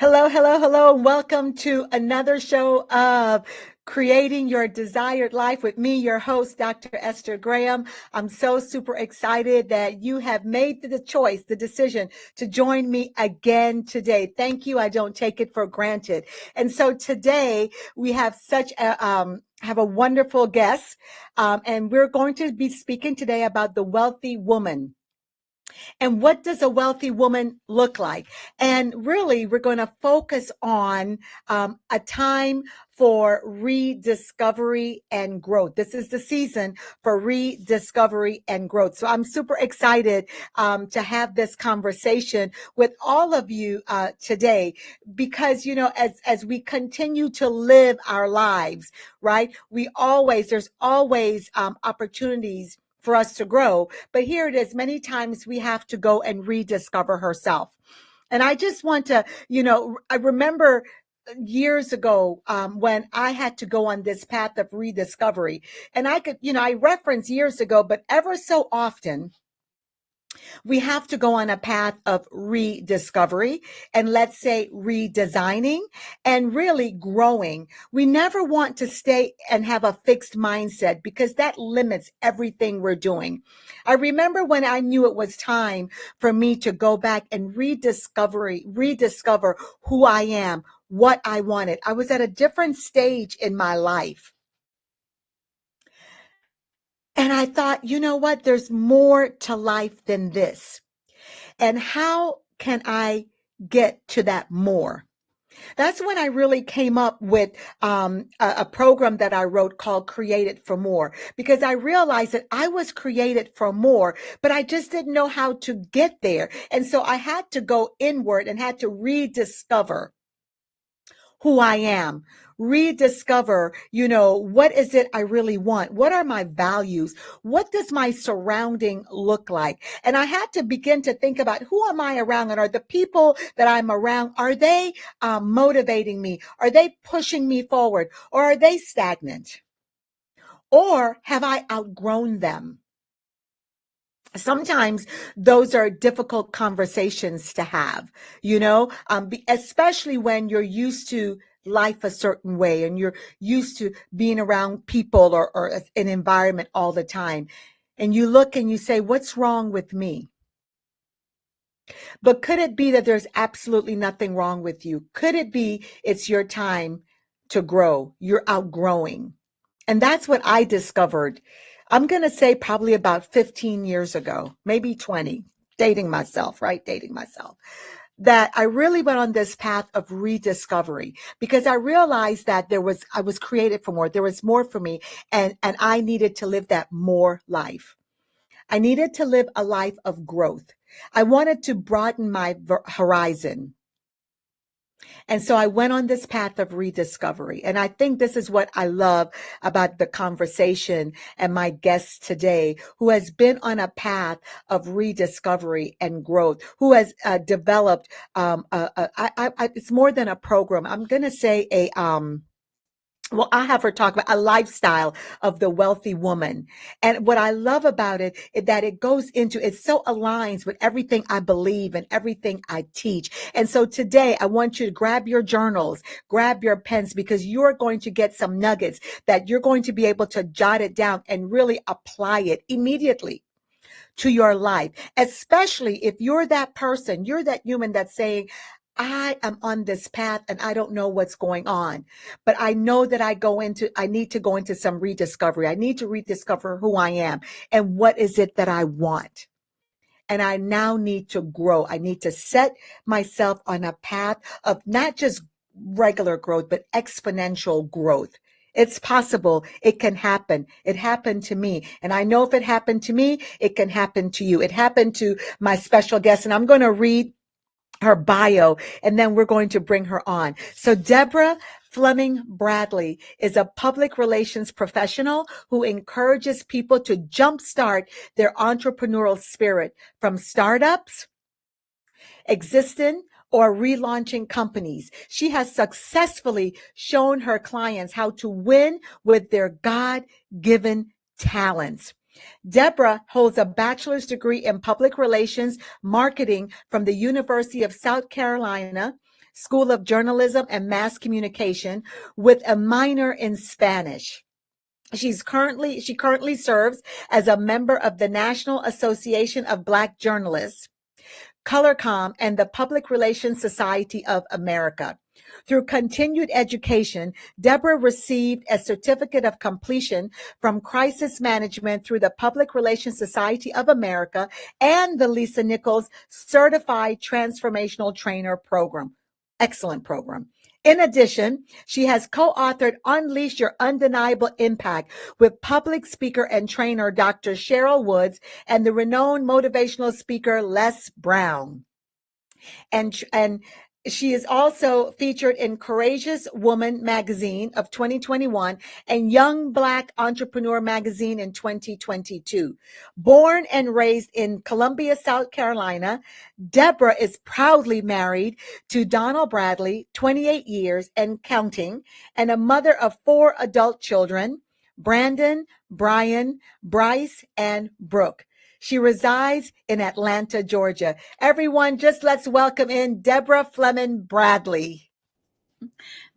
Hello, hello, hello, and welcome to another show of Creating Your Desired Life with me, your host, Dr. Esther Graham. I'm so super excited that you have made the choice, the decision to join me again today. Thank you. I don't take it for granted. And so today we have have a wonderful guest, and we're going to be speaking today about the wealthy woman. And what does a wealthy woman look like? And really, we're going to focus on a time for rediscovery and growth. This is the season for rediscovery and growth. So I'm super excited to have this conversation with all of you today, because, as we continue to live our lives, right, there's always opportunities for us to grow. But here it is. Many times we have to go and rediscover herself. And I just want to, I remember years ago when I had to go on this path of rediscovery. And I reference years ago, but ever so often, we have to go on a path of rediscovery and, let's say, redesigning and really growing. We never want to stay and have a fixed mindset, because that limits everything we're doing. I remember when I knew it was time for me to go back and rediscover who I am, what I wanted. I was at a different stage in my life. And I thought, you know what? There's more to life than this. And how can I get to that more? That's when I really came up with a program that I wrote called Created for More, because I realized that I was created for more, but I just didn't know how to get there. And so I had to go inward and had to rediscover who I am, rediscover, what is it I really want? What are my values? What does my surrounding look like? And I had to begin to think about, who am I around? And are the people that I'm around, are they motivating me? Are they pushing me forward? Or are they stagnant? Or have I outgrown them? Sometimes those are difficult conversations to have, especially when you're used to life a certain way and you're used to being around people or an environment all the time. And you look and you say, what's wrong with me? But could it be that there's absolutely nothing wrong with you? Could it be it's your time to grow? You're outgrowing. And that's what I discovered. I'm going to say probably about 15 years ago, maybe 20, dating myself, right? Dating myself. That I really went on this path of rediscovery, because I realized that I was created for more. There was more for me, and I needed to live that more life. I needed to live a life of growth. I wanted to broaden my horizon. And so I went on this path of rediscovery. And I think this is what I love about the conversation and my guest today, who has been on a path of rediscovery and growth, who has developed, it's more than a program. I'm going to say I have her talk about a lifestyle of the wealthy woman. And what I love about it is that it so aligns with everything I believe and everything I teach. And so today I want you to grab your journals, grab your pens, because you're going to get some nuggets that you're going to be able to jot it down and really apply it immediately to your life, especially if you're that person, you're that human that's saying, I am on this path and I don't know what's going on, but I know that I need to go into some rediscovery. I need to rediscover who I am and what is it that I want. And I now need to grow. I need to set myself on a path of not just regular growth, but exponential growth. It's possible. It can happen. It happened to me. And I know if it happened to me, it can happen to you. It happened to my special guest. And I'm going to read her bio, and then we're going to bring her on. So Deborah Flemming Bradley is a public relations professional who encourages people to jumpstart their entrepreneurial spirit, from startups, existing, or relaunching companies. She has successfully shown her clients how to win with their God-given talents. Deborah holds a bachelor's degree in public relations marketing from the University of South Carolina, School of Journalism and Mass Communication with a minor in Spanish. She currently serves as a member of the National Association of Black Journalists, Colorcom, and the Public Relations Society of America. Through continued education, Deborah received a certificate of completion from Crisis Management through the Public Relations Society of America and the Lisa Nichols Certified Transformational Trainer Program. Excellent program. In addition, she has co-authored Unleash Your Undeniable Impact with public speaker and trainer Dr. Cheryl Woods and the renowned motivational speaker Les Brown. And she is also featured in Courageous Woman magazine of 2021 and Young Black Entrepreneur magazine in 2022. Born and raised in Columbia, South Carolina, Deborah is proudly married to Donald Bradley, 28 years and counting, and a mother of 4 adult children, Brandon, Brian, Bryce, and Brooke. She resides in Atlanta, Georgia. Everyone, just let's welcome in Deborah Flemming Bradley.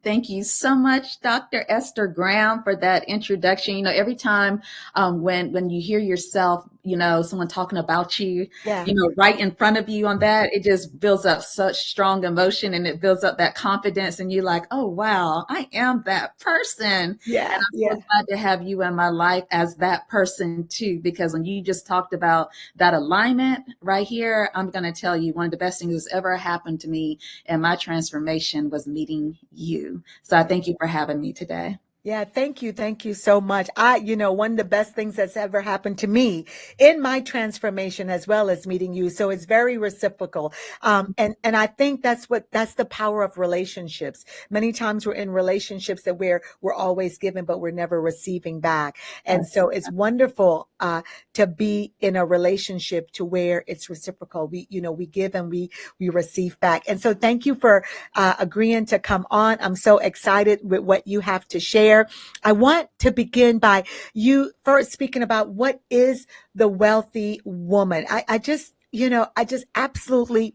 Thank you so much, Dr. Esther Graham, for that introduction. You know, every time when you hear yourself, you know, someone talking about you, you know, right in front of you on that, it just builds up such strong emotion and it builds up that confidence. And you're like, oh, wow, I am that person. Yeah. And I'm so glad to have you in my life as that person, too, because when you just talked about that alignment right here, I'm going to tell you one of the best things that's ever happened to me in my transformation was meeting you. So I thank you for having me today. Yeah, thank you. Thank you so much. One of the best things that's ever happened to me in my transformation as well as meeting you. So it's very reciprocal. And I think that's the power of relationships. Many times we're in relationships that we're always giving, but we're never receiving back. And so it's wonderful, to be in a relationship to where it's reciprocal. We give and we receive back. And so thank you for, agreeing to come on. I'm so excited with what you have to share. I want to begin by you first speaking about what is the wealthy woman. I just absolutely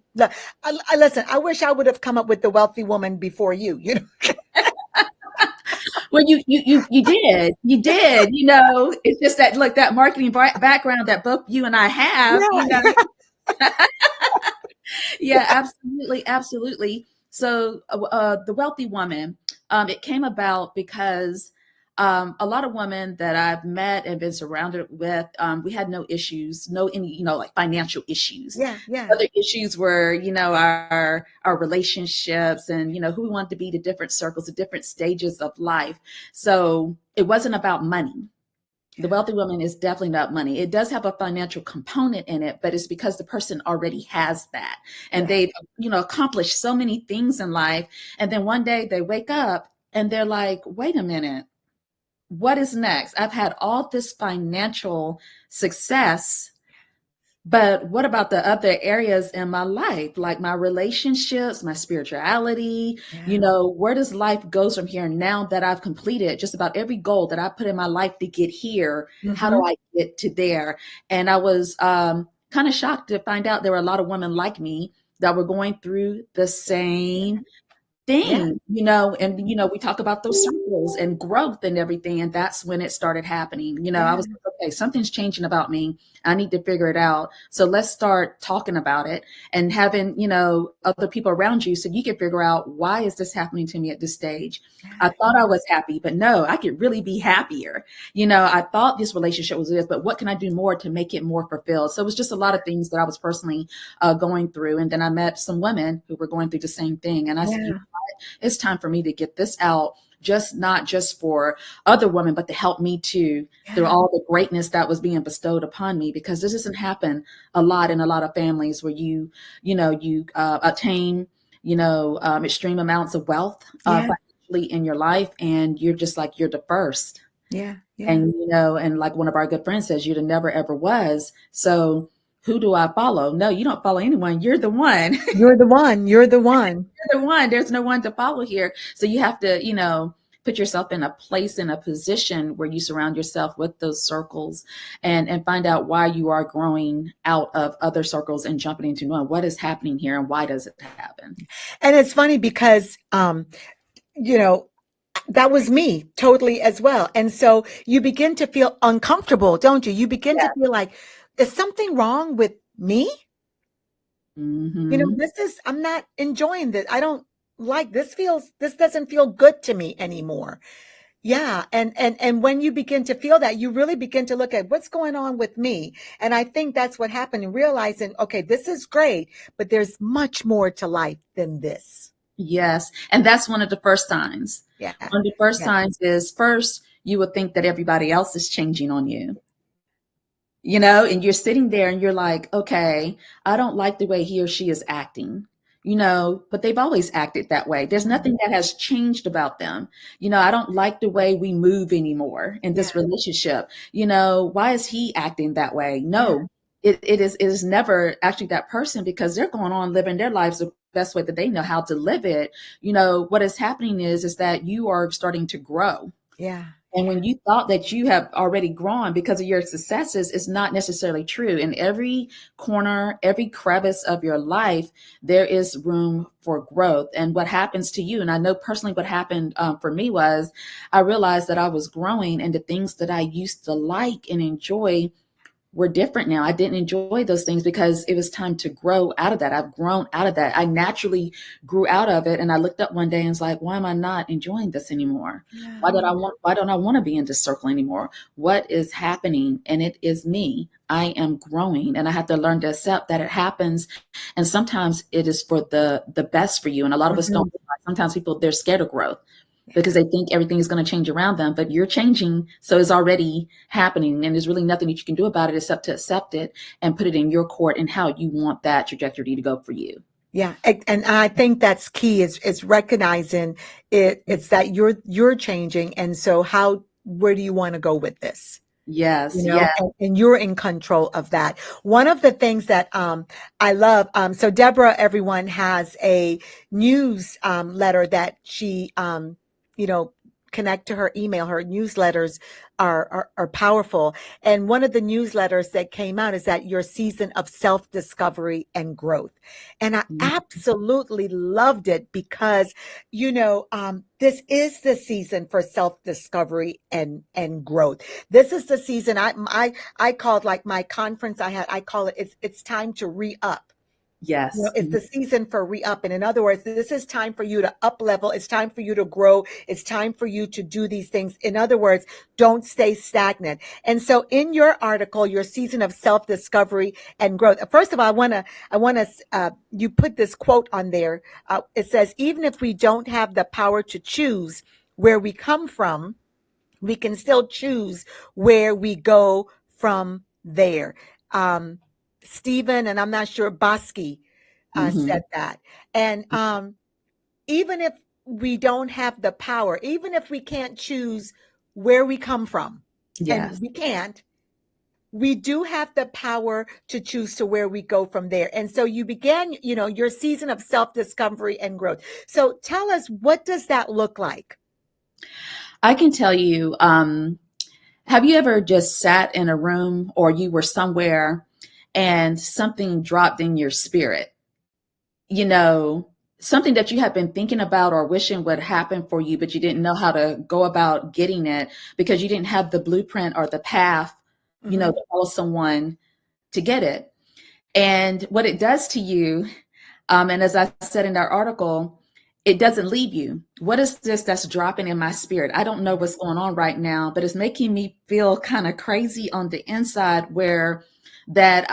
listen. I wish I would have come up with the wealthy woman before you. Well, you did. You know, it's just that look, that marketing background that both you and I have. Yeah. You know, yeah, absolutely, absolutely. So, the wealthy woman, it came about because a lot of women that I've met and been surrounded with, we had no issues, like financial issues. Yeah. Other issues were, you know, our relationships and, you know, who we wanted to be, the different circles, the different stages of life. So it wasn't about money. The wealthy woman is definitely not money. It does have a financial component in it, but it's because the person already has that. And they've, you know, accomplished so many things in life. And then one day they wake up and they're like, wait a minute, what is next? I've had all this financial success, but what about the other areas in my life, like my relationships, my spirituality? You know, where does life go from here now that I've completed just about every goal that I put in my life to get here? How do I get to there? And I was kind of shocked to find out there were a lot of women like me that were going through the same thing, you know, and, you know, we talk about those circles and growth and everything. And that's when it started happening. You know, I was like, okay, something's changing about me. I need to figure it out. So let's start talking about it and having, you know, other people around you so you can figure out, why is this happening to me at this stage? I thought I was happy, but no, I could really be happier. You know, I thought this relationship was this, but what can I do more to make it more fulfilled? So it was just a lot of things that I was personally going through. And then I met some women who were going through the same thing. And I said, you know what? It's time for me to get this out, not just for other women, but to help me too, through all the greatness that was being bestowed upon me, because this doesn't happen a lot in a lot of families where you attain, extreme amounts of wealth financially in your life. And you're just like, you're the first. Yeah. And, you know, and like one of our good friends says, you the never ever was. So who do I follow? No, you don't follow anyone. You're the one. You're the one. You're the one. You're the one. There's no one to follow here. So you have to, you know, put yourself in a place, in a position where you surround yourself with those circles, and find out why you are growing out of other circles and jumping into knowing what is happening here and why does it happen. And it's funny because, you know, that was me totally as well. And so you begin to feel uncomfortable, don't you? You begin to feel like, is something wrong with me? Mm-hmm. I'm not enjoying this. I don't like this doesn't feel good to me anymore. Yeah, and when you begin to feel that, you really begin to look at what's going on with me. And I think that's what happened, and realizing, okay, this is great, but there's much more to life than this. Yes. And that's one of the first signs. Yeah. One of the first Yeah. signs is, first, you would think that everybody else is changing on you. And you're sitting there and you're like, okay, I don't like the way he or she is acting, but they've always acted that way. There's nothing that has changed about them. I don't like the way we move anymore in Yeah. this relationship. Why is he acting that way? Yeah. No, it is never actually that person, because they're going on living their lives the best way that they know how to live it. What is happening is that you are starting to grow. Yeah. And when you thought that you have already grown because of your successes, it's not necessarily true. In every corner, every crevice of your life, there is room for growth. And what happens to you, and I know personally what happened for me, was I realized that I was growing, and the things that I used to like and enjoy were different now. I didn't enjoy those things because it was time to grow out of that. I've grown out of that. I naturally grew out of it. And I looked up one day and was like, why am I not enjoying this anymore? Yeah. Why don't I want to be in this circle anymore? What is happening? And it is me. I am growing, and I have to learn to accept that it happens. And sometimes it is for the best for you. And a lot of us Mhm. don't realize. Sometimes people, they're scared of growth because they think everything is going to change around them, but you're changing. So it's already happening, and there's really nothing that you can do about it except to accept it and put it in your court and how you want that trajectory to go for you. Yeah, and I think that's key is recognizing it. It's that you're changing, and so where do you want to go with this? Yes. Yeah. And you're in control of that. One of the things that I love, so Deborah, everyone, has a news letter that she you know connect to her email. Her newsletters are powerful, and one of the newsletters that came out is that your season of self-discovery and growth, and I absolutely loved it because this is the season for self-discovery and growth. This is the season I called, like, my conference I call it, it's time to re-up. Yes. It's the season for re-up. And in other words, this is time for you to up level. It's time for you to grow. It's time for you to do these things. In other words, don't stay stagnant. And so in your article, your season of self-discovery and growth, first of all, you put this quote on there. It says, even if we don't have the power to choose where we come from, we can still choose where we go from there. Um, Stephen, and I'm not sure, Bosky Hmm. said that. And even if we don't have the power, even if we can't choose where we come from, and Yes. we can't, we do have the power to choose to where we go from there. And so you began, your season of self-discovery and growth. So tell us, what does that look like? I can tell you, have you ever just sat in a room or you were somewhere and something dropped in your spirit? you know, Something that you have been thinking about or wishing would happen for you, but you didn't know how to go about getting it because you didn't have the blueprint or the path, Hmm. to follow someone to get it. And what it does to you, and as I said in our article, it doesn't leave you. What is this that's dropping in my spirit? I don't know what's going on right now, but it's making me feel kind of crazy on the inside, where that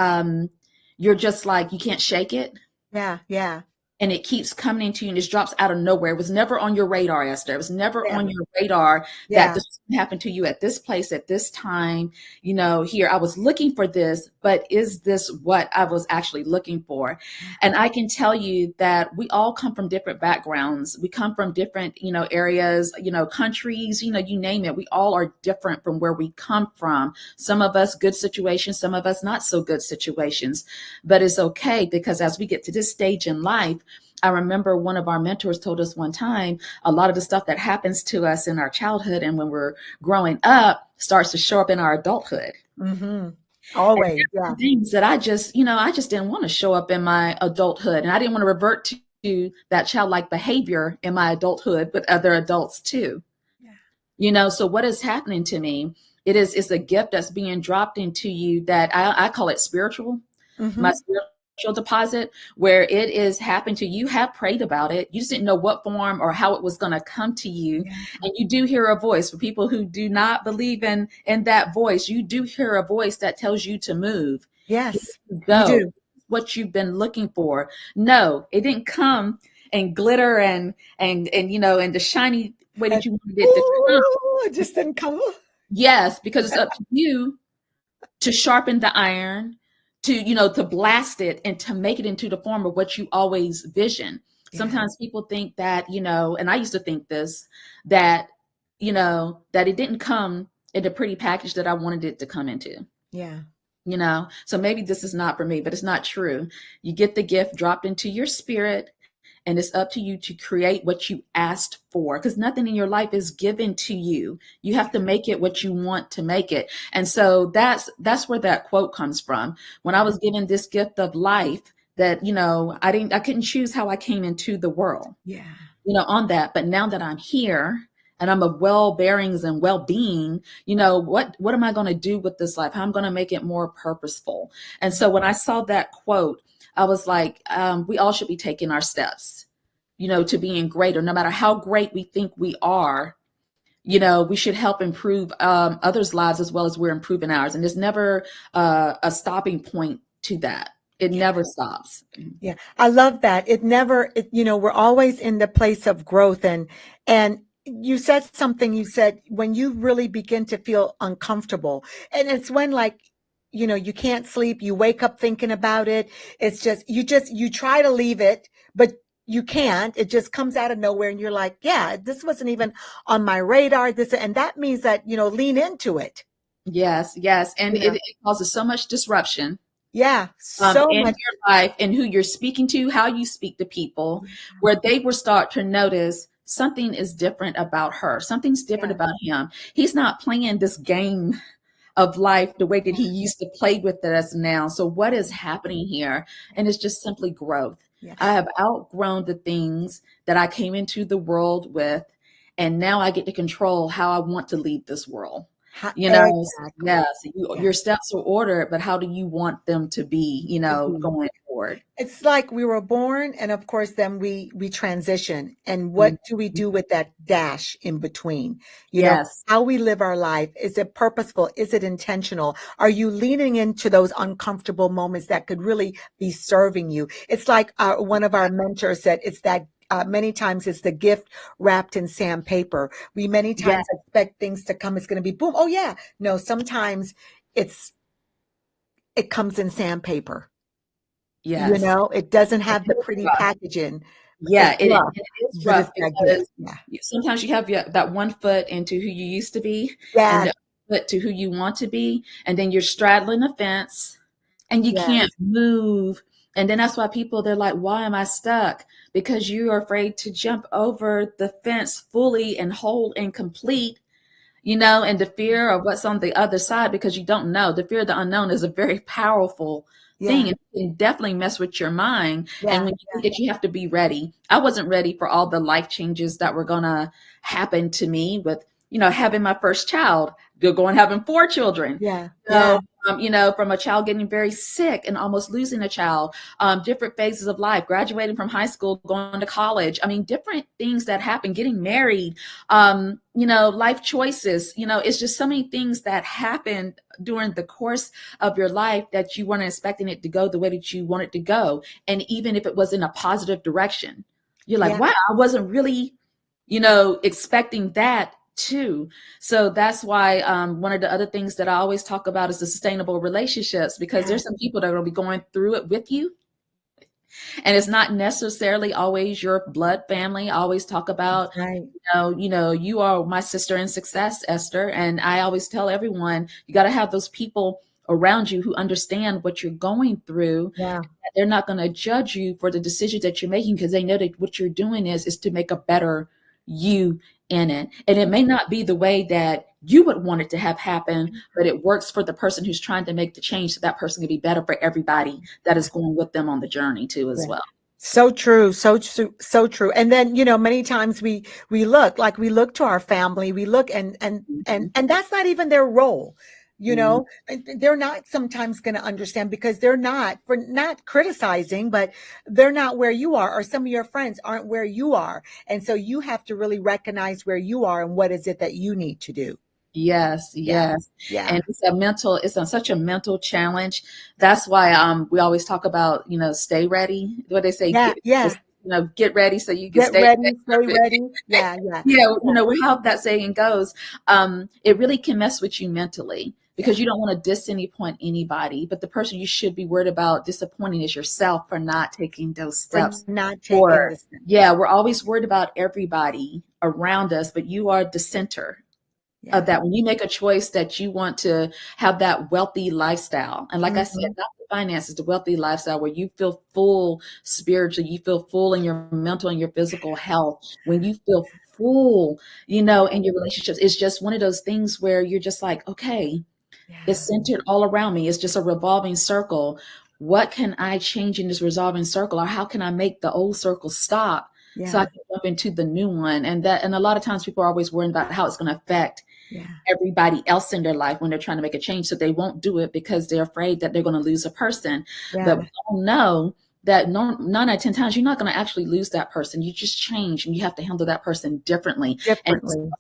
you're just like, you can't shake it, Yeah, yeah, and it keeps coming into you and it drops out of nowhere. It was never on your radar, Esther. It was never yeah, on your radar that yeah. this happened to you at this place at this time. Here, I was looking for this, but is this what I was actually looking for? And I can tell you that we all come from different backgrounds. We come from different, areas, countries, you name it. We all are different from where we come from. Some of us good situations, some of us not so good situations, but it's okay, because as we get to this stage in life, I remember one of our mentors told us one time, a lot of the stuff that happens to us in our childhood and when we're growing up starts to show up in our adulthood. Mm-hmm. And Always. there Yeah. were things that I just didn't want to show up in my adulthood. And I didn't want to revert to that childlike behavior in my adulthood with other adults too. Yeah. So what is happening to me? It's a gift that's being dropped into you that I call it spiritual, my Mm-hmm. spiritual deposit, where it is happened to you. You have prayed about it. You just didn't know what form or how it was going to come to you. Yeah. And you do hear a voice. For people who do not believe in that voice, you do hear a voice that tells you to move, Yes, you go, do. what you've been looking for. No, it didn't come and glitter and the shiny way And that you wanted it to come. oh, it just didn't come. Yes, because it's up to you to sharpen the iron, to blast it and to make it into the form of what you always vision. Yeah. Sometimes people think that, and I used to think this, that it didn't come in the pretty package that I wanted it to come into. Yeah. So maybe this is not for me, but it's not true. You get the gift dropped into your spirit, and it's up to you to create what you asked for, because nothing in your life is given to you. You have to make it what you want to make it. And so that's where that quote comes from. When I Yeah. was given this gift of life, that I couldn't choose how I came into the world, Yeah. on that. But now that I'm here and I'm of well bearings and well being, what am I going to do with this life? How I'm going to make it more purposeful? And so when I saw that quote, I was like, we all should be taking our steps, to being greater, no matter how great we think we are. We should help improve others' lives as well as we're improving ours. And there's never a stopping point to that. It Yeah. never stops. Yeah. I love that. It never, we're always in the place of growth, and you said something, you said when you really begin to feel uncomfortable, and it's when, like, you can't sleep, you wake up thinking about it. It's you try to leave it, but you can't. It just comes out of nowhere and you're like, yeah, this wasn't even on my radar. And that means that, lean into it. Yes, yes. And You it, know, it causes so much disruption yeah, so in much. your life and who you're speaking to, how you speak to people, where they will start to notice something is different about her. Something's different Yeah, about him. He's not playing this game of life the way that he used to play with us now. So what is happening here? And it's just simply growth. yeah. I have outgrown the things that I came into the world with, and now I get to control how I want to leave this world. Exactly. Yes, Yeah. your steps are ordered, but how do you want them to be, going forward? It's like we were born, and of course, then we transition. And what Mhm. do we do with that dash in between? Yes, How we live our life. Is it purposeful? Is it intentional? Are you leaning into those uncomfortable moments that could really be serving you? It's like one of our mentors said, it's that many times it's the gift wrapped in sandpaper. We many yes, times expect things to come. It's going to be boom. Oh yeah. No, sometimes it's it comes in sandpaper. yes. It doesn't It have the is pretty rough. packaging. It's Yeah, rough, it is but it's rough that gift. because Yeah. sometimes you have that one foot into who you used to be and Yes, the foot to who you want to be, and then you're straddling the fence and you can't yes, move. And then that's why they're like, why am I stuck? Because you are afraid to jump over the fence fully and whole and complete, and the fear of what's on the other side, because you don't know. The fear of the unknown is a very powerful yeah, thing. It can definitely mess with your mind. And yeah, when you think that you have to be ready, I wasn't ready for all the life changes that were going to happen to me with, having my first child, going having four children. yeah, So, yeah, from a child getting very sick and almost losing a child, different phases of life, graduating from high school, going to college. I mean, different things that happen, getting married, life choices. It's just so many things that happen during the course of your life that you weren't expecting it to go the way that you want it to go. And even if it was in a positive direction, you're like, yeah, wow, I wasn't really, expecting that too. So that's why one of the other things that I always talk about is the sustainable relationships, because yeah. there's some people that are going to be going through it with you, and it's not necessarily always your blood family. I always talk That's about, right. you are my sister in success, Esther. And I always tell everyone, you got to have those people around you who understand what you're going through, Yeah, They're not going to judge you for the decisions that you're making because they know that what you're doing is to make a better you in it. And it may not be the way that you would want it to have happen, but it works for the person who's trying to make the change so that person can be better for everybody that is going with them on the journey too as Yeah. well. So true, so true, so true. And then, many times we look like we look to our family, we look Mhm. and that's not even their role. Mhm. They're not sometimes going to understand because they're not for not criticizing, but they're not where you are, or some of your friends aren't where you are. And so you have to really recognize where you are and what is it that you need to do. Yes, Yeah. yes. Yeah. And such a mental challenge. That's why we always talk about, stay ready. What they say, Yeah. Yeah. get ready so you can Get stay ready, stay ready. ready. Yeah. Yeah. Yeah, Yeah. how that saying goes, it really can mess with you mentally Yeah. because you don't want to disappoint anybody. But the person you should be worried about disappointing is yourself for not taking those For steps not taking forward. this. Yeah, we're always worried about everybody around us, but you are the center of Yeah. that. When you make a choice that you want to have that wealthy lifestyle, and like I said, Mhm. not the finances, the wealthy lifestyle where you feel full spiritually, you feel full in your mental and your physical health, when you feel full, in your relationships, it's just one of those things where you're just like, okay, it's Yeah. centered all around me. It's just a revolving circle. What can I change in this revolving circle? Or how can I make the old circle stop so I Yeah. can jump into the new one? And a lot of times people are always worried about how it's going to affect Yeah. everybody else in their life when they're trying to make a change. So they won't do it because they're afraid that they're going to lose a person. But Yeah. we all know that nine out of 10 times, you're not going to actually lose that person. You just change and you have to handle that person differently. And it's Differently.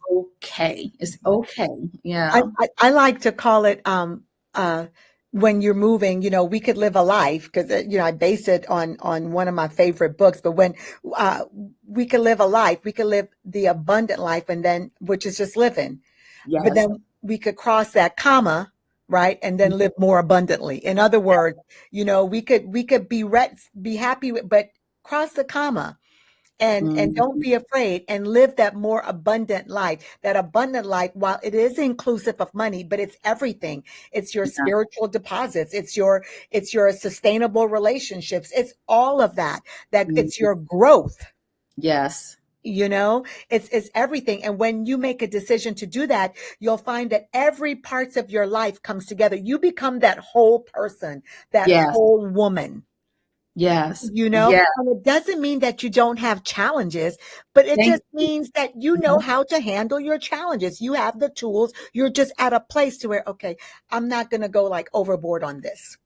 okay. It's okay. I, Yeah. I like to call it uh when you're moving, we could live a life because I base it on one of my favorite books. But when uh we could live a life, we could live the abundant life, and then which is just living. But Yes. then we could cross that comma, right, and then live more abundantly. In other words, we could be happy with, but cross the comma and Mhm. don't be afraid and live that more abundant life. That abundant life, while it is inclusive of money, but it's everything. It's your Yeah. spiritual deposits, it's your sustainable relationships, it's all of that, that it's Mhm. your growth. Yes. It's everything. And when you make a decision to do that, you'll find that every parts of your life comes together. You become that whole person, that Yes. whole woman. Yes. you know Yeah. and it doesn't mean that you don't have challenges, but it Thank just means that you know you. how to handle your challenges. You have the tools. You're just at a place to where, okay, I'm not going to go like overboard on this.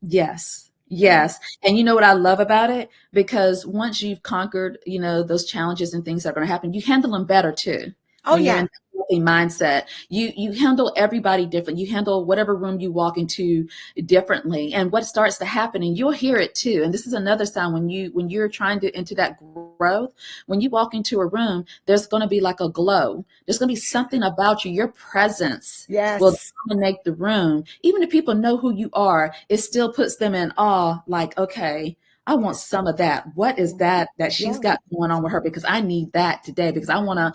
Yes. Yeah. Yes. And you know what I love about it? Because once you've conquered, those challenges and things that are going to happen, you handle them better too. Oh When you're in yeah. that healthy mindset, you handle everybody different. You handle whatever room you walk into differently. And what starts to happen, and you'll hear it too. And this is another sign when you're trying to into that growth, when you walk into a room, there's going to be like a glow. There's going to be something about you, your presence will Yes. dominate the room. Even if people know who you are, it still puts them in awe, like, okay, I want Yeah. some of that. What is that she's Yeah. got going on with her? Because I need that today because I wanna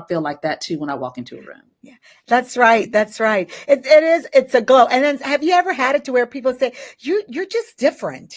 feel like that too when I walk into a room. Yeah, that's right. That's right. It's a glow. And then have you ever had it to where people say, you're just different?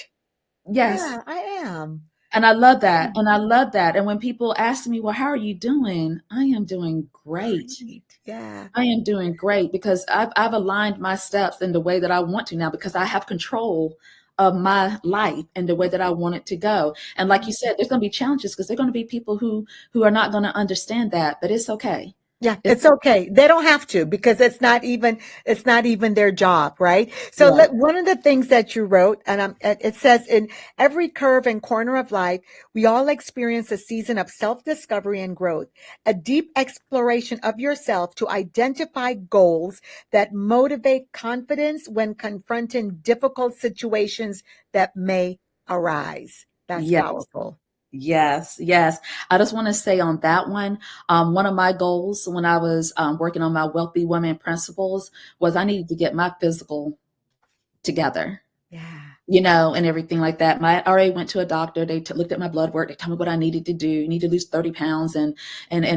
Yes. Yeah, I am. And I love that. And I love that. And when people ask me, well, how are you doing? I am doing great. Great. Yeah. I am doing great because I've aligned my steps in the way that I want to now because I have control of my life and the way that I want it to go. And like you said, there's going to be challenges because there're going to be people who are not going to understand that, but it's okay. Yeah, It's it's okay. They don't have to because it's not even their job, right? So right. one of the things that you wrote, and it says, in every curve and corner of life, we all experience a season of self-discovery and growth, a deep exploration of yourself to identify goals that motivate confidence when confronting difficult situations that may arise. That's Yes. powerful. Yes, yes. I just want to say on that one of my goals when I was working on my wealthy women principles was I needed to get my physical together, Yeah. and everything like that. I already went to a doctor. They looked at my blood work. They told me what I needed to do. You need to lose 30 pounds and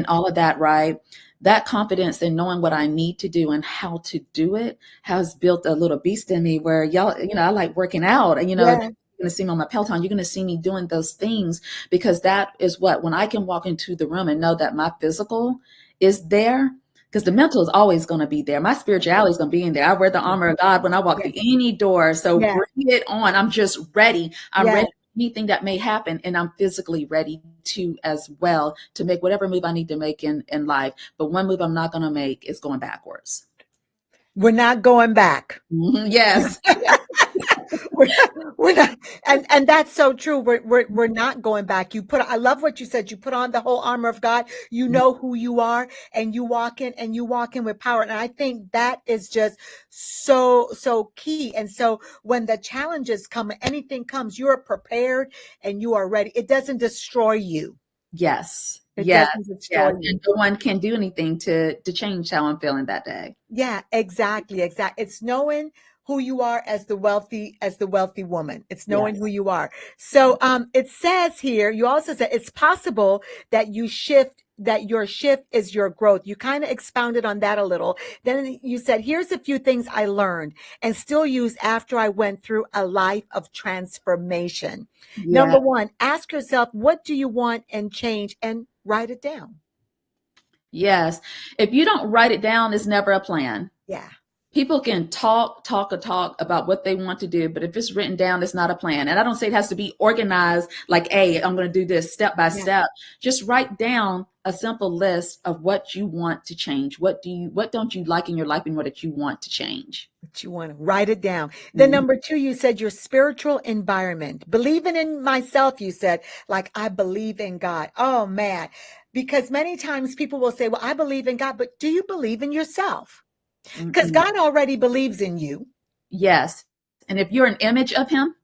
all of that, right? That confidence in knowing what I need to do and how to do it has built a little beast in me where y'all, I like working out and, Yeah. You're going to see me on my Peloton. You're going to see me doing those things, because that is what, when I can walk into the room and know that my physical is there, because the mental is always going to be there. My spirituality is going to be in there. I wear the armor of God when I walk Yeah. through any door. So Yeah. bring it on. I'm just ready. I'm Yeah. ready for anything that may happen. And I'm physically ready to as well, to make whatever move I need to make in life. But one move I'm not going to make is going backwards. We're not going back. Yes. We're not, and that's so true. We're not going back. I love what you said. You put on the whole armor of God. You know who you are, and you walk in with power. And I think that is just so key. And so when the challenges come, anything comes, you're prepared and you are ready. It doesn't destroy you. Yes. It Yes. doesn't destroy Yes. you. And no one can do anything to change how I'm feeling that day. Yeah, exactly. It's knowing who you are as the wealthy woman. It's knowing who Yes. you are. So it says here, you also said it's possible that your shift is your growth. You kind of expounded on that a little. Then you said, here's a few things I learned and still use after I went through a life of transformation. Yeah. Number one, ask yourself, what do you want and change, and write it down. Yes. If you don't write it down, it's never a plan. Yeah. People can talk about what they want to do, but if it's written down, it's not a plan. And I don't say it has to be organized like, hey, I'm going to do this step by Yeah. step. Just write down a simple list of what you want to change. What don't you like in your life, and what that you want to change? But you want to write it down. Then Mhm. number two, you said your spiritual environment. Believing in myself, you said, like, I believe in God. Oh man. Because many times people will say, well, I believe in God, but do you believe in yourself? Because Mm-mm. God already believes in you. Yes. And if you're an image of him,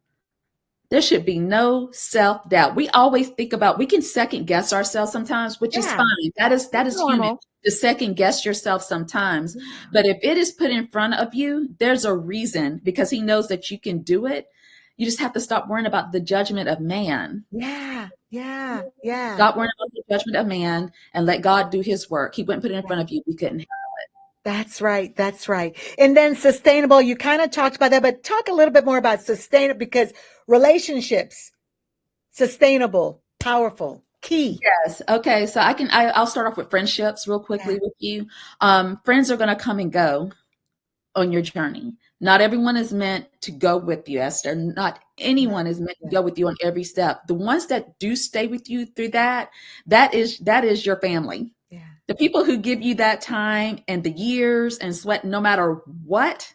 there should be no self-doubt. We always think about, we can second guess ourselves sometimes, which is Yeah, fine. That that's is human normal. to second guess yourself sometimes. Yeah. But if it is put in front of you, there's a reason, because he knows that you can do it. You just have to stop worrying about the judgment of man. Yeah. Yeah. Yeah. Stop worrying about the judgment of man and let God do his work. He wouldn't put it in front of you. You couldn't. That's right. That's right. And then sustainable, you kind of talked about that, but talk a little bit more about sustainable, because relationships, sustainable, powerful, key. Yes. Okay. So I'll start off with friendships real quickly Yeah. with you. Friends are going to come and go on your journey. Not everyone is meant to go with you, Esther. Not Yeah. anyone is meant to Yeah. go with you on every step. The ones that do stay with you through that is your family. Yeah. The people who give you that time and the years and sweat, no matter what,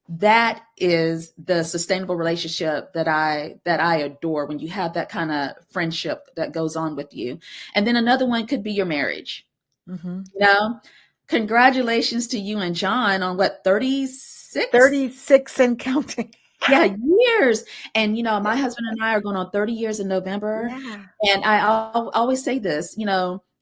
that is the sustainable relationship that I adore, when you have that kind of friendship that goes on with you. And then another one could be your marriage. Mm-hmm. You know, congratulations to you and John on what, 36? 36 and counting. Yeah, years. And my husband and I are going on 30 years in November. Yeah. And I'll always say this,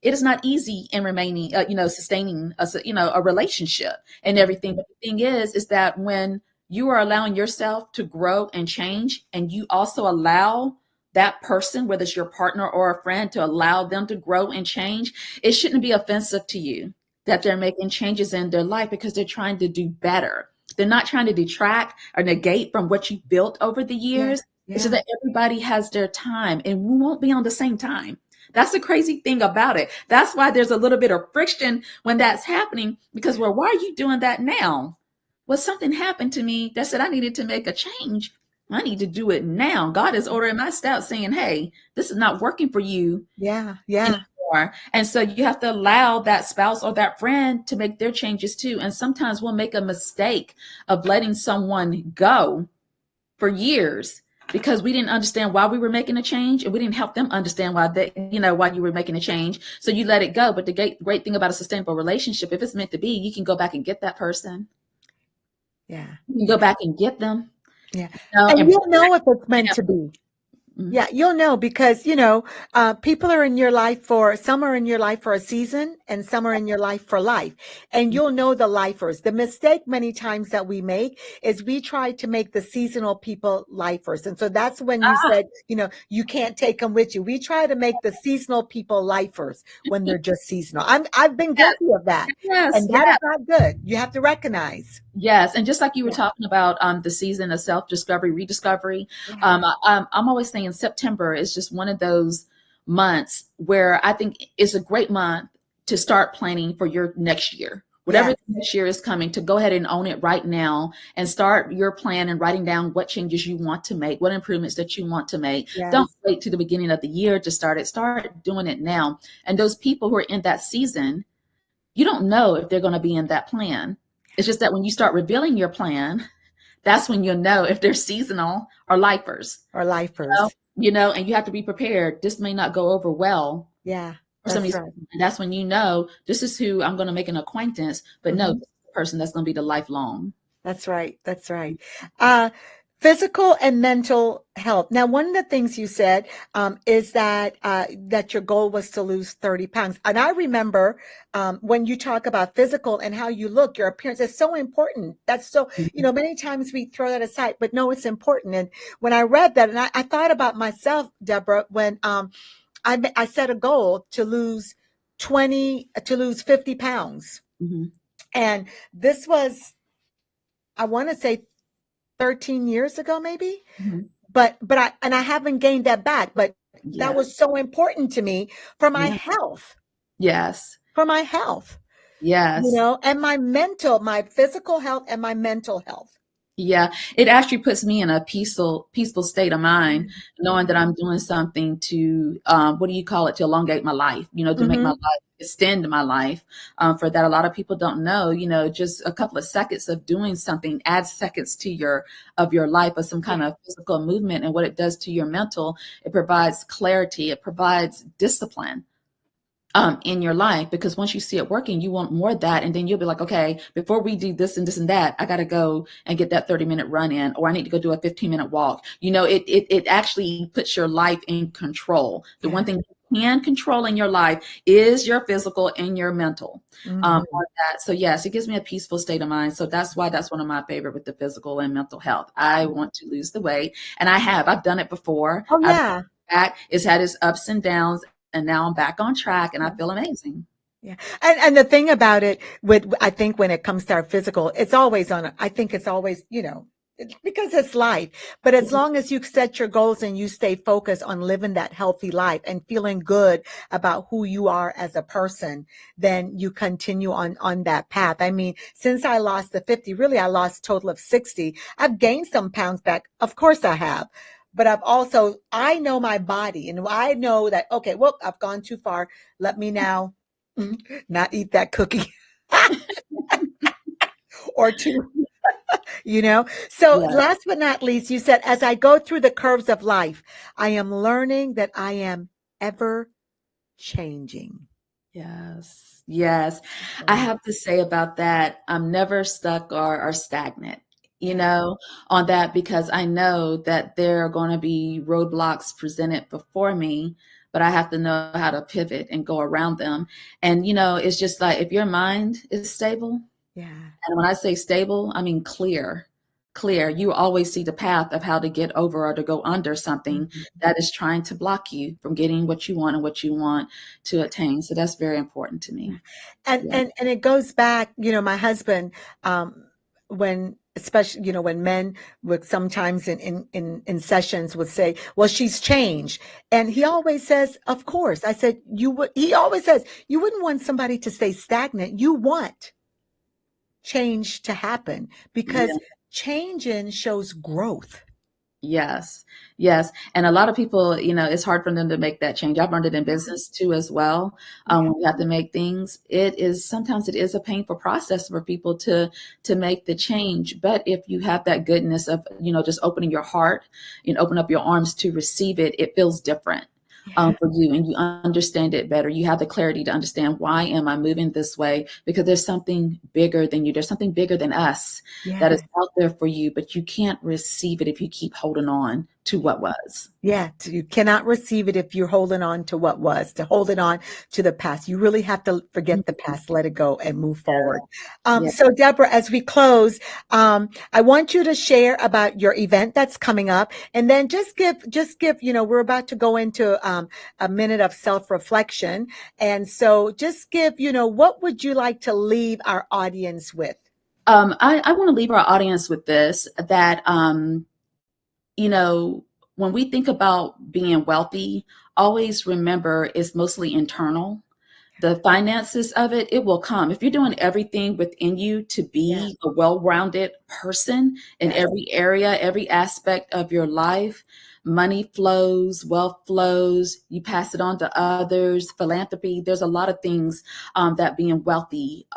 it is not easy in remaining, sustaining a relationship and everything. But the thing is that when you are allowing yourself to grow and change, and you also allow that person, whether it's your partner or a friend, to allow them to grow and change, it shouldn't be offensive to you that they're making changes in their life, because they're trying to do better. They're not trying to detract or negate from what you built over the Yeah. years. It's so Yeah. that everybody has their time, and we won't be on the same time. That's the crazy thing about it. That's why there's a little bit of friction when that's happening, because, well, why are you doing that now? Well, something happened to me that said I needed to make a change. I need to do it now. God is ordering my steps, saying, hey, this is not working for you Yeah. Yeah. anymore. And so you have to allow that spouse or that friend to make their changes too. And sometimes we'll make a mistake of letting someone go for years because we didn't understand why we were making a change, and we didn't help them understand why you were making a change. So you let it go. But the great thing about a sustainable relationship, if it's meant to be, you can go back and get that person. Yeah. You can go back and get them, Yeah. And and you'll know if it's meant to be. Mhm. Yeah, you'll know because, people are in your life some are in your life for a season and some are in your life for life. And you'll know the lifers. The mistake many times that we make is we try to make the seasonal people lifers. And so that's when you Ah, said, you can't take them with you. We try to make the seasonal people lifers when they're just seasonal. I've been yes, guilty of that. yes, And that is yes. not good. You have to recognize. Yes, and just like you were Yeah. talking about the season of self-discovery, rediscovery, Yeah. I'm always saying September is just one of those months where I think it's a great month to start planning for your next year. Whatever Yes. the next year is coming, to go ahead and own it right now and start your plan and writing down what changes you want to make, what improvements that you want to make. Don't Yes. wait to the beginning of the year to start it. Start doing it now. And those people who are in that season, you don't know if they're going to be in that plan. It's just that when you start revealing your plan, that's when you'll know if they're seasonal or lifers. Or You know, lifers. and you have to be prepared. This may not go over well Yeah. for some of That's these right. people. And that's when you know this is who I'm going to make an acquaintance, but no, Mhm. this is the person that's going to be the lifelong. That's right. That's right. Uh, Physical and mental health. Now, one of the things you said is that your goal was to lose 30 pounds. And I remember when you talk about physical and how you look, your appearance is so important. That's so, Mhm. many times we throw that aside, but no, it's important. And when I read that, and I thought about myself, Deborah, when I set a goal to lose 50 pounds. Mhm. And this was, I want to say 13 years ago, maybe. Mhm. But I haven't gained that back. But that Yes. was so important to me for my Yeah. health, Yes. for my health, Yes. and my physical health and my mental health. Yeah, it actually puts me in a peaceful state of mind, knowing that Mm-hmm. I'm doing something to, what do you call it, to elongate my life, to make my Mm-hmm. life, extend my life. For that, a lot of people don't know, just a couple of seconds of doing something adds seconds to your life, of some Yeah. kind of physical movement, and what it does to your mental. It provides clarity, it provides discipline in your life, because once you see it working, you want more of that. And then you'll be like, okay, before we do this and this and that, I got to go and get that 30-minute run in, or I need to go do a 15-minute walk. It actually puts your life in control. The one Yeah. thing you can control in your life is your physical and your mental, Mm-hmm. on that. So yes, it gives me a peaceful state of mind. So that's why that's one of my favorite with the physical and mental health. I want to lose the weight, and I've done it before. Oh I've yeah. back. It's had its ups and downs, and now I'm back on track, and I feel amazing. Yeah. And the thing about it I think when it comes to our physical, I think it's always, because it's life. But as It's long as you set your goals and you stay focused on living that healthy life and feeling good about who you are as a person, then you continue on that path. I mean, since I lost the 50, really I lost a total of 60. I've gained some pounds back. Of course I have. But I know my body and I know that, okay, well, I've gone too far. Let me now not eat that cookie or two, So yeah, last but not least, you said, as I go through the curves of life, I am learning that I am ever changing. yes, yes. I Oh, have to say about that, I'm never stuck or stagnant, you yeah. know, on that, because I know that there are going to be roadblocks presented before me, but I have to know how to pivot and go around them. And, it's just like, if your mind is stable, Yeah. and when I say stable, I mean clear. Clear. You always see the path of how to get over or to go under something Mhm. that is trying to block you from getting what you want and what you want to attain. So that's very important to Yeah. me. And Yeah. and and it goes back, my husband, when especially, when men would sometimes in sessions would say, well, she's changed. And he always says, of course. I said, he always says, you wouldn't want somebody to stay stagnant. You want change to happen because Yeah. changing shows growth. Yes. Yes. And a lot of people, it's hard for them to make that change. I've learned it in Yeah. business too, as well. Yeah. When you have to make things, sometimes it is a painful process for people to make the change. But if you have that goodness of, just opening your heart and open up your arms to receive it, it feels different. Yeah. For you, and you understand it better. You have the clarity to understand, why am I moving this way? Because there's something bigger than you. There's something bigger than us that is Yeah. out there for you, but you can't receive it if you keep holding on to what was. Yeah, you cannot receive it if you're holding on to what was, to hold it on to the past. You really have to forget the Mhm. past, let it go, and move forward. Yeah. So, Deborah, as we close, I want you to share about your event that's coming up, and then just give. We're about to go into a minute of self-reflection, and so just give. What would you like to leave our audience with? I want to leave our audience with this, that you know, when we think about being wealthy, always remember it's mostly internal. The finances of it, it will come. If you're doing everything within you to Yeah. be a well-rounded person in Yes. every area, every aspect of your life, money flows, wealth flows, you pass it on to others, philanthropy. There's a lot of things that being wealthy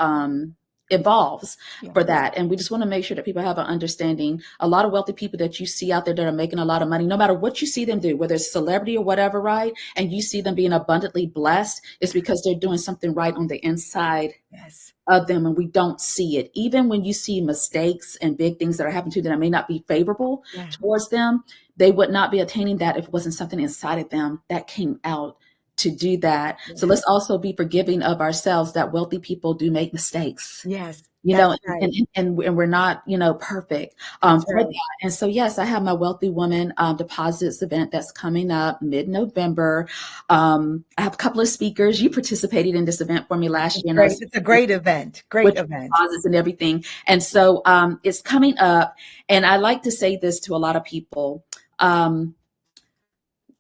involves for Yes. that. And we just want to make sure that people have an understanding. A lot of wealthy people that you see out there that are making a lot of money, no matter what you see them do, whether it's celebrity or whatever, right? And you see them being abundantly blessed, it's because they're doing something right on the inside Yes. of them, and we don't see it. Even when you see mistakes and big things that are happening to them that may not be favorable Yeah. towards them, they would not be attaining that if it wasn't something inside of them that came out to do that. So Yes. let's also be forgiving of ourselves, that wealthy people do make mistakes, Yes. you That's know, right. and we're not, perfect That's for right. that. And so, yes, I have my Wealthy Woman Deposits event that's coming up mid-November. I have a couple of speakers. You participated in this event for me last year, and I Great. was It's a great event. Great with event. deposits and everything. And so it's coming up. And I like to say this to a lot of people.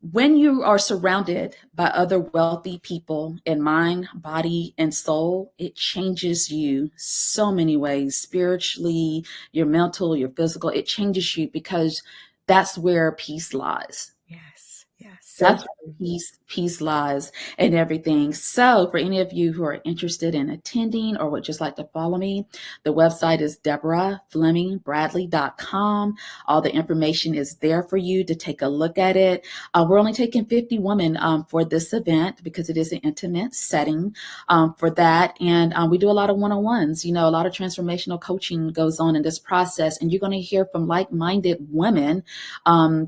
When you are surrounded by other wealthy people in mind, body, and soul, it changes you so many ways, spiritually, your mental, your physical. It changes you because that's where peace lies. Yes. Yes. So That's where true. peace lies and everything. So, for any of you who are interested in attending or would just like to follow me, the website is deborahflemmingbradley.com. All the information is there for you to take a look at it. We're only taking 50 women for this event because it is an intimate setting for that. And we do a lot of one-on-ones. A lot of transformational coaching goes on in this process. And you're going to hear from like-minded women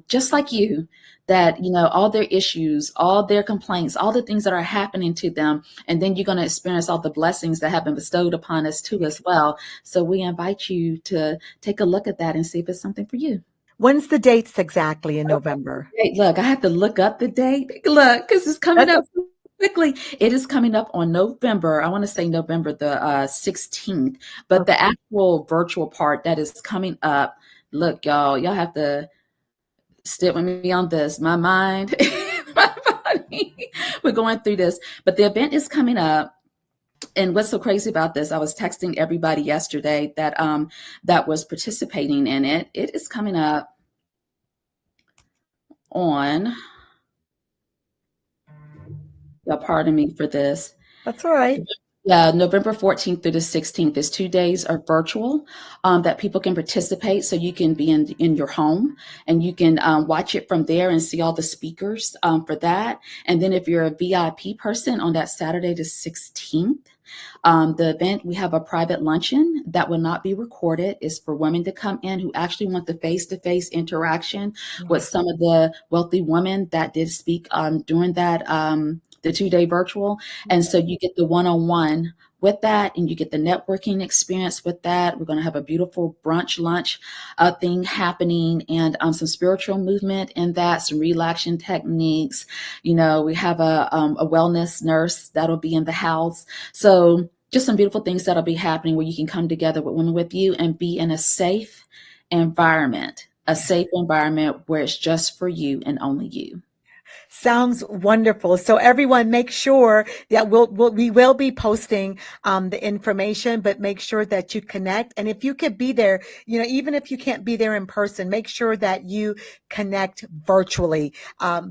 just like you, that all their issues, all their complaints, all the things that are happening to them, and then you're going to experience all the blessings that have been bestowed upon us too as well. So we invite you to take a look at that and see if it's something for you. When's the dates exactly in November? Hey, look, I have to look up the date. Look, because it's coming That's up so quickly. It is coming up on November. I want to say November the 16th, but the okay. actual virtual part that is coming up. Look, y'all have to stick with me on this. My mind, my body, we're going through this. But the event is coming up. And what's so crazy about this, I was texting everybody yesterday that was participating in it. It is coming up on, y'all pardon me for this. That's all right. Yeah, November 14th through the 16th is 2 days are virtual that people can participate. So you can be in your home and you can watch it from there and see all the speakers for that. And then if you're a VIP person on that Saturday the 16th, the event, we have a private luncheon that will not be recorded. It's for women to come in who actually want the face-to-face interaction with Yeah. some of the wealthy women that did speak during that the 2-day virtual. And so you get the one-on-one with that, and you get the networking experience with that. We're going to have a beautiful brunch lunch thing happening, and some spiritual movement in that, some relaxation techniques. We have a wellness nurse that'll be in the house. So just some beautiful things that'll be happening where you can come together with women with you and be in a safe environment, where it's just for you and only you. Sounds wonderful. So everyone, make sure that we will be posting the information, but make sure that you connect. And if you could be there, even if you can't be there in person, make sure that you connect virtually,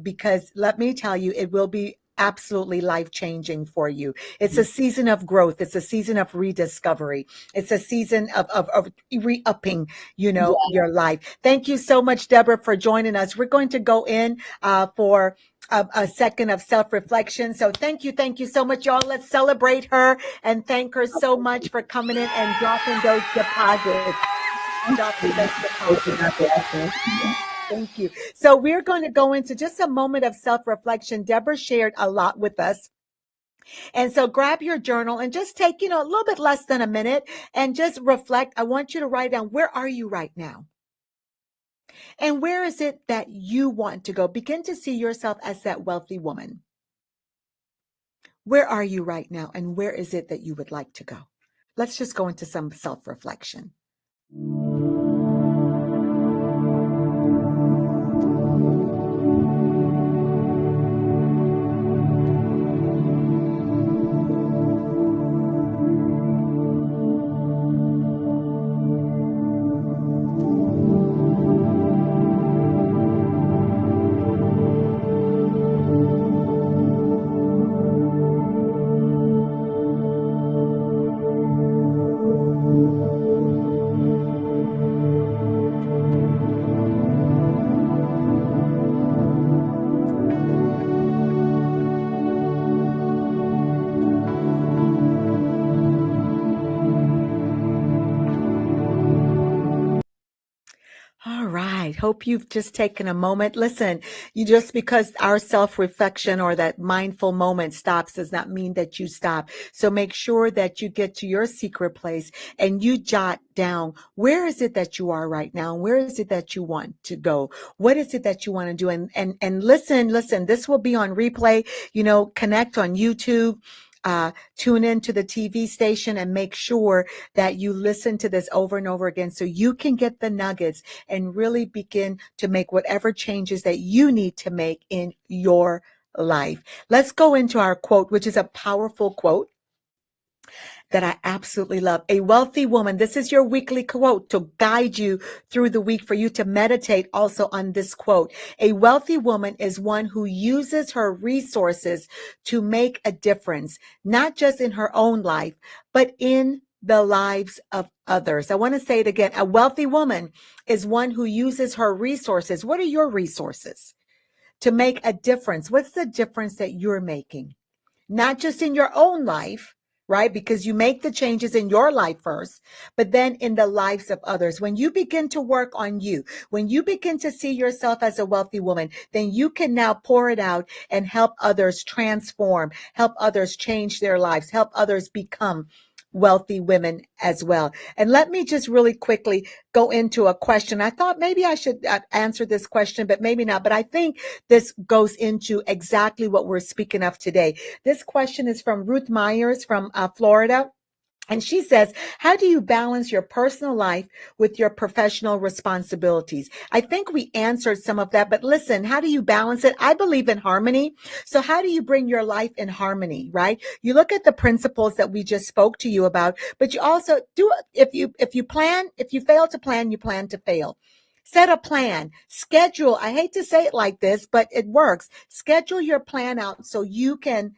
because let me tell you, it will be absolutely life changing for you. It's a season of growth. It's a season of rediscovery. It's a season of re-upping, Yeah. your life. Thank you so much, Deborah, for joining us. We're going to go in for a second of self-reflection. So thank you so much, y'all. Let's celebrate her and thank her so much for coming in and dropping those deposits. Dropping those deposits. Thank you. So we're going to go into just a moment of self-reflection. Deborah shared a lot with us. And so grab your journal and just take, a little bit less than a minute and just reflect. I want you to write down, where are you right now? And where is it that you want to go? Begin to see yourself as that wealthy woman. Where are you right now? And where is it that you would like to go? Let's just go into some self-reflection. All right. Hope you've just taken a moment. Listen, you just because our self-reflection or that mindful moment stops does not mean that you stop. So make sure that you get to your secret place and you jot down, where is it that you are right now? Where is it that you want to go? What is it that you want to do? And listen, this will be on replay, connect on YouTube. Tune into the TV station and make sure that you listen to this over and over again so you can get the nuggets and really begin to make whatever changes that you need to make in your life. Let's go into our quote, which is a powerful quote that I absolutely love. A wealthy woman, this is your weekly quote to guide you through the week for you to meditate also on this quote. A wealthy woman is one who uses her resources to make a difference, not just in her own life, but in the lives of others. I want to say it again. A wealthy woman is one who uses her resources. What are your resources? To make a difference. What's the difference that you're making? Not just in your own life, right? Because you make the changes in your life first, but then in the lives of others. When you begin to work on you, when you begin to see yourself as a wealthy woman, then you can now pour it out and help others transform, help others change their lives, help others become wealthy women as well. And let me just really quickly go into a question. I thought maybe I should answer this question, but maybe not. But I think this goes into exactly what we're speaking of today. This question is from Ruth Myers from Florida. And she says, how do you balance your personal life with your professional responsibilities? I think we answered some of that, but listen, how do you balance it? I believe in harmony. So how do you bring your life in harmony, right? You look at the principles that we just spoke to you about, but you also do, if you fail to plan, you plan to fail. Set a plan, schedule. I hate to say it like this, but it works. Schedule your plan out so you can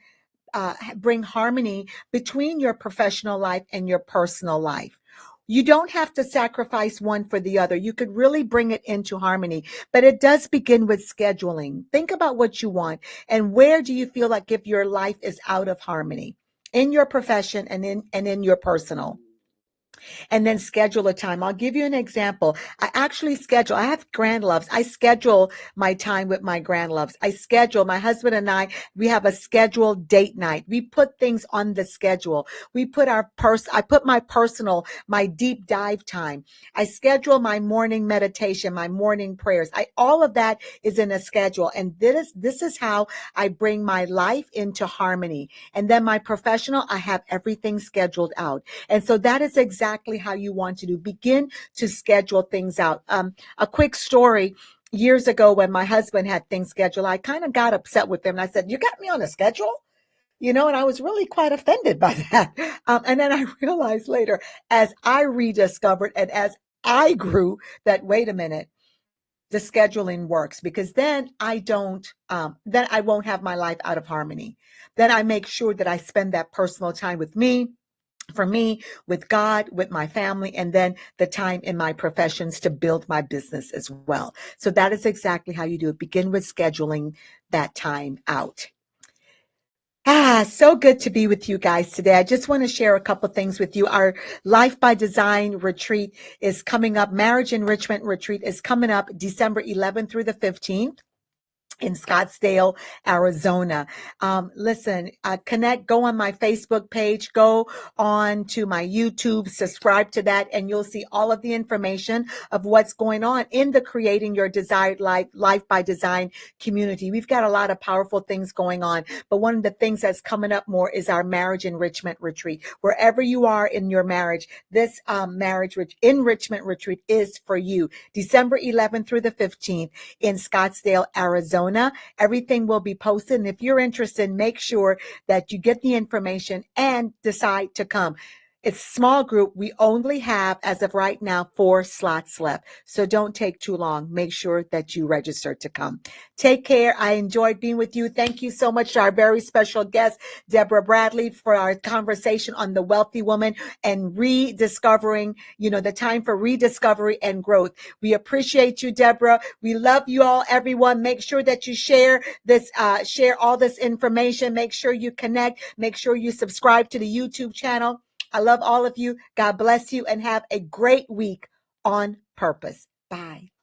bring harmony between your professional life and your personal life. You don't have to sacrifice one for the other. You could really bring it into harmony, but it does begin with scheduling. Think about what you want and where do you feel like if your life is out of harmony in your profession and in your personal. And then schedule a time. I'll give you an example. I have grand loves. I schedule my time with my grand loves. My husband and we have a scheduled date night. We put things on the schedule. I put my deep dive time. I schedule my morning meditation, my morning prayers. All of that is in a schedule. And this is how I bring my life into harmony. And then my professional, I have everything scheduled out. And so that is exactly how you want to do. Begin to schedule things out. A quick story. Years ago when my husband had things scheduled, I kind of got upset with him. And I said, you got me on a schedule? And I was really quite offended by that. And then I realized later, as I rediscovered and as I grew, that wait a minute, the scheduling works because then then I won't have my life out of harmony. Then I make sure that I spend that personal time with me, for me, with God, with my family, and then the time in my professions to build my business as well. So that is exactly how you do it. Begin with scheduling that time out. So good to be with you guys today. I just want to share a couple things with you. Our Life by Design retreat is coming up. Marriage Enrichment Retreat is coming up December 11th through the 15th in Scottsdale, Arizona. Listen, connect, go on my Facebook page, go on to my YouTube, subscribe to that, and you'll see all of the information of what's going on in the Creating Your Desired Life by Design community. We've got a lot of powerful things going on, but one of the things that's coming up more is our Marriage Enrichment Retreat. Wherever you are in your marriage, this Marriage Enrichment Retreat is for you. December 11th through the 15th in Scottsdale, Arizona. Everything will be posted. And if you're interested, make sure that you get the information and decide to come. It's a small group. We only have, as of right now, 4 slots left. So don't take too long. Make sure that you register to come. Take care. I enjoyed being with you. Thank you so much to our very special guest, Deborah Bradley, for our conversation on the wealthy woman and rediscovering, the time for rediscovery and growth. We appreciate you, Deborah. We love you all, everyone. Make sure that you share this, share all this information. Make sure you connect. Make sure you subscribe to the YouTube channel. I love all of you. God bless you and have a great week on purpose. Bye.